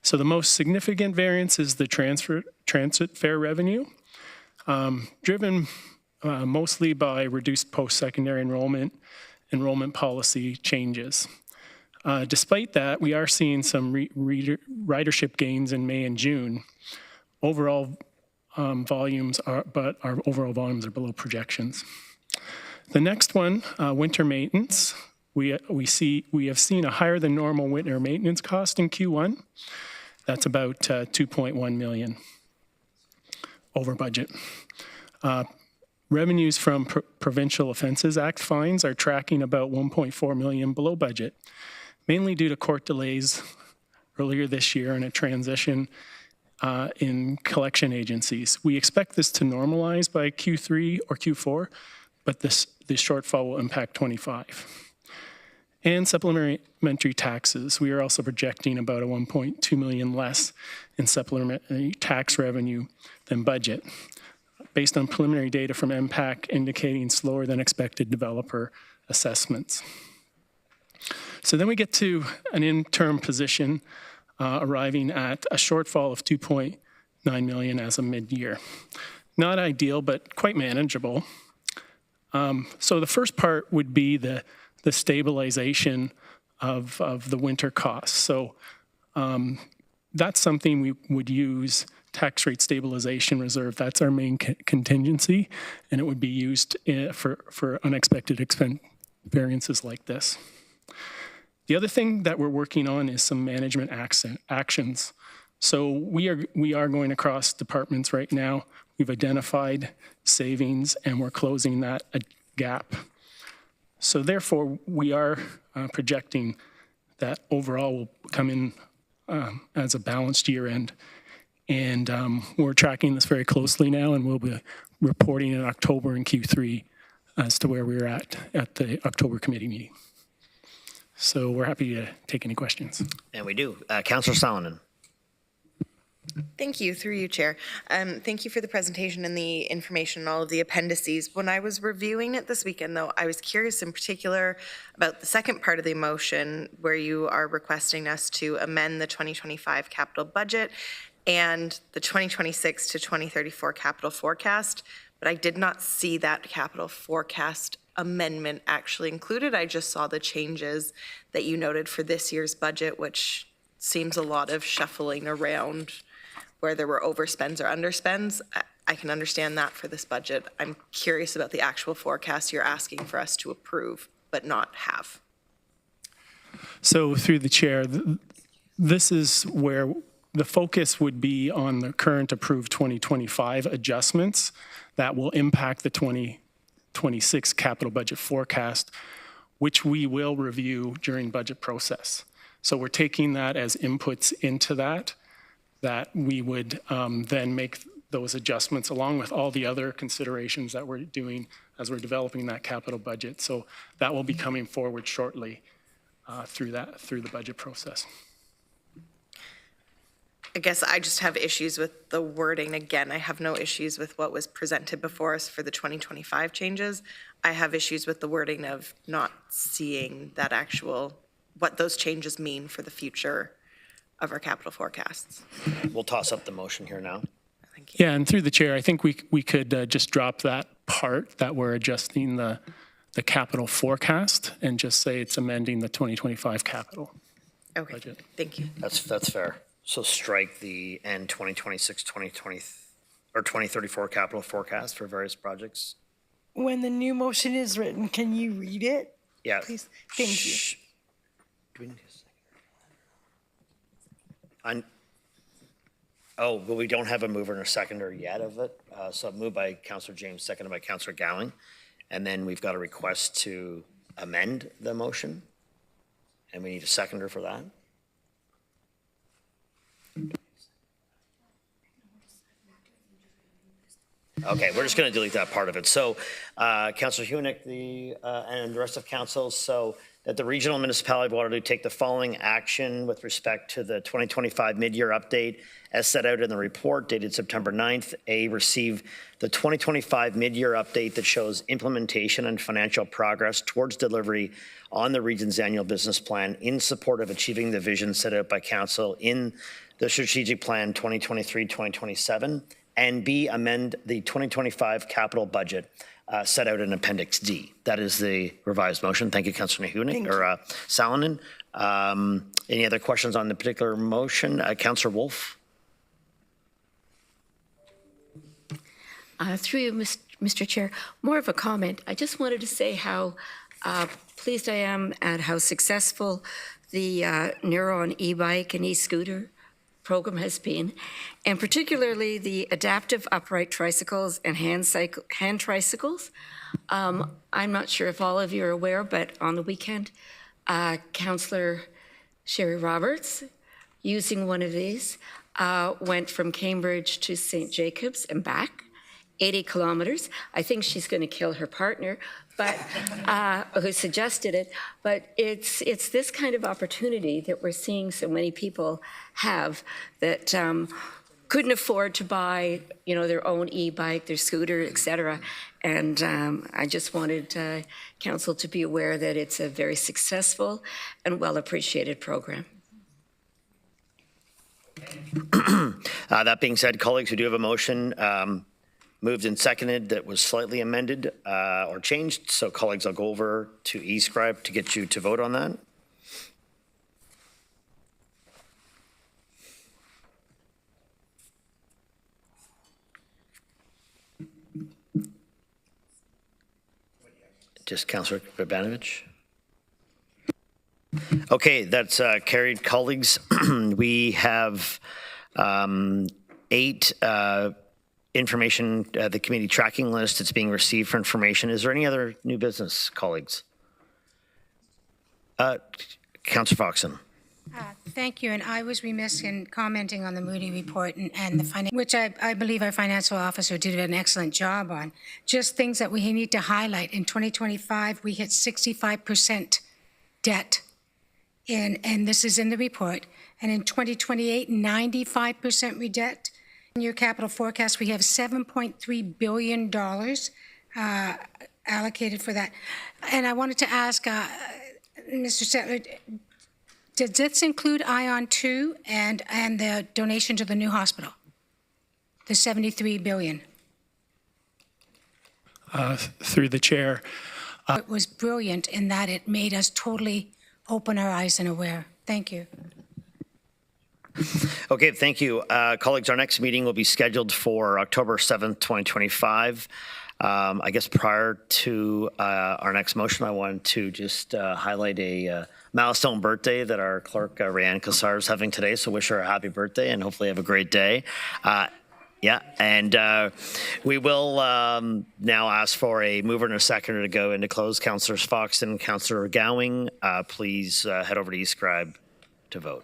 So the most significant variance is the transit fare revenue, driven mostly by reduced post-secondary enrollment policy changes. Despite that, we are seeing some ridership gains in May and June. Overall volumes are below projections. The next one, winter maintenance. We have seen a higher than normal winter maintenance cost in Q1. That's about 2.1 million over budget. Revenues from Provincial Offences Act fines are tracking about 1.4 million below budget, mainly due to court delays earlier this year and a transition in collection agencies. We expect this to normalize by Q3 or Q4, but this shortfall will impact 25. And supplementary taxes. We are also projecting about a 1.2 million less in supplementary tax revenue than budget, based on preliminary data from MPAC indicating slower than expected developer assessments. So then we get to an interim position arriving at a shortfall of 2.9 million as a mid-year. Not ideal, but quite manageable. So the first part would be the stabilization of the winter costs. So that's something we would use tax rate stabilization reserve. That's our main contingency, and it would be used for unexpected expense variances like this. The other thing that we're working on is some management actions. So we are going across departments right now. We've identified savings, and we're closing that gap. So therefore, we are projecting that overall will come in as a balanced year end. And we're tracking this very closely now, and we'll be reporting in October and Q3 as to where we're at the October committee meeting. So we're happy to take any questions. And we do. Councillor Salonen. Thank you, through you, Chair. Thank you for the presentation and the information and all of the appendices. When I was reviewing it this weekend, though, I was curious in particular about the second part of the motion where you are requesting us to amend the 2025 capital budget and the 2026 to 2034 capital forecast, but I did not see that capital forecast amendment actually included. I just saw the changes that you noted for this year's budget, which seems a lot of shuffling around where there were overspends or underspends. I can understand that for this budget. I'm curious about the actual forecast you're asking for us to approve, but not have. So through the chair, this is where the focus would be on the current approved 2025 adjustments that will impact the 2026 capital budget forecast, which we will review during budget process. So we're taking that as inputs into that we would then make those adjustments along with all the other considerations that we're doing as we're developing that capital budget. So that will be coming forward shortly. through the budget process. I guess I just have issues with the wording. Again, I have no issues with what was presented before us for the 2025 changes. I have issues with the wording of not seeing that what those changes mean for the future of our capital forecasts. We'll toss up the motion here now. Yeah, and through the chair, I think we could just drop that part that we're adjusting the capital forecast and just say it's amending the 2025 capital budget. Thank you. That's fair. So strike the end 2026, 2020, or 2034 capital forecast for various projects. When the new motion is written, can you read it? Yeah. Please. Thank you. Do we need a second? Well, we don't have a mover and a seconder yet of it. So moved by Councillor James, seconded by Councillor Gowing. And then we've got a request to amend the motion. And we need a seconder for that. Okay, we're just going to delete that part of it. So, Councillor Hunick and the rest of council, so that the regional municipality of Waterloo take the following action with respect to the 2025 mid-year update as set out in the report dated September 9th. A, receive the 2025 mid-year update that shows implementation and financial progress towards delivery on the region's annual business plan in support of achieving the vision set out by council in the strategic plan 2023-2027. And B, amend the 2025 capital budget set out in Appendix D. That is the revised motion. Thank you, Councillor Hunick, or Salonen. Any other questions on the particular motion? Councillor Wolf. Through you, Mr. Chair, more of a comment. I just wanted to say how pleased I am at how successful the Neuron e-bike and e-scooter program has been, and particularly the adaptive upright tricycles and hand tricycles. I'm not sure if all of you are aware, but on the weekend, Councillor Sherry Roberts, using one of these, went from Cambridge to St. Jacobs and back, 80 kilometers. I think she's going to kill her partner, but who suggested it. But it's this kind of opportunity that we're seeing so many people have that couldn't afford to buy, their own e-bike, their scooter, etc. And I just wanted council to be aware that it's a very successful and well-appreciated program. That being said, colleagues, we do have a motion moved and seconded that was slightly amended or changed. So colleagues, I'll go over to eScribe to get you to vote on that. Just Councillor Babanovich. Okay, that's carried, colleagues. We have 8 information, the committee tracking list. It's being received for information. Is there any other new business, colleagues? Councillor Foxon. Thank you, and I was remiss in commenting on the Moody report and the which I believe our financial officer did an excellent job on. Just things that we need to highlight. In 2025, we hit 65% debt, and this is in the report. And in 2028, 95% debt. In your capital forecast, we have $7.3 billion allocated for that. And I wanted to ask, Mr. Settler, does this include ION 2 and the donation to the new hospital, the $73 billion? Through the chair. It was brilliant in that it made us totally open our eyes and aware. Thank you. Okay, thank you. Colleagues, our next meeting will be scheduled for October 7th, 2025. I guess prior to our next motion, I wanted to just highlight a milestone birthday that our clerk, Rayanne Kassar, is having today. So wish her a happy birthday and hopefully have a great day. Yeah, and we will now ask for a mover and a seconder to go into close. Councillors Foxton and Councillor Gowing, please head over to eScribe to vote.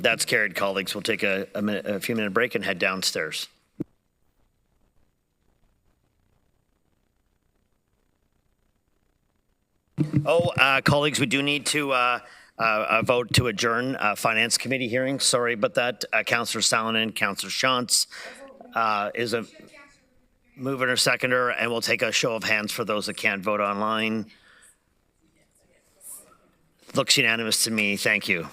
That's carried, colleagues. We'll take a few minute break and head downstairs. Colleagues, we do need to vote to adjourn Finance Committee hearing. Sorry about that. Councillor Salonen, Councillor Shantz is a mover or seconder, and we'll take a show of hands for those that can't vote online. Looks unanimous to me. Thank you.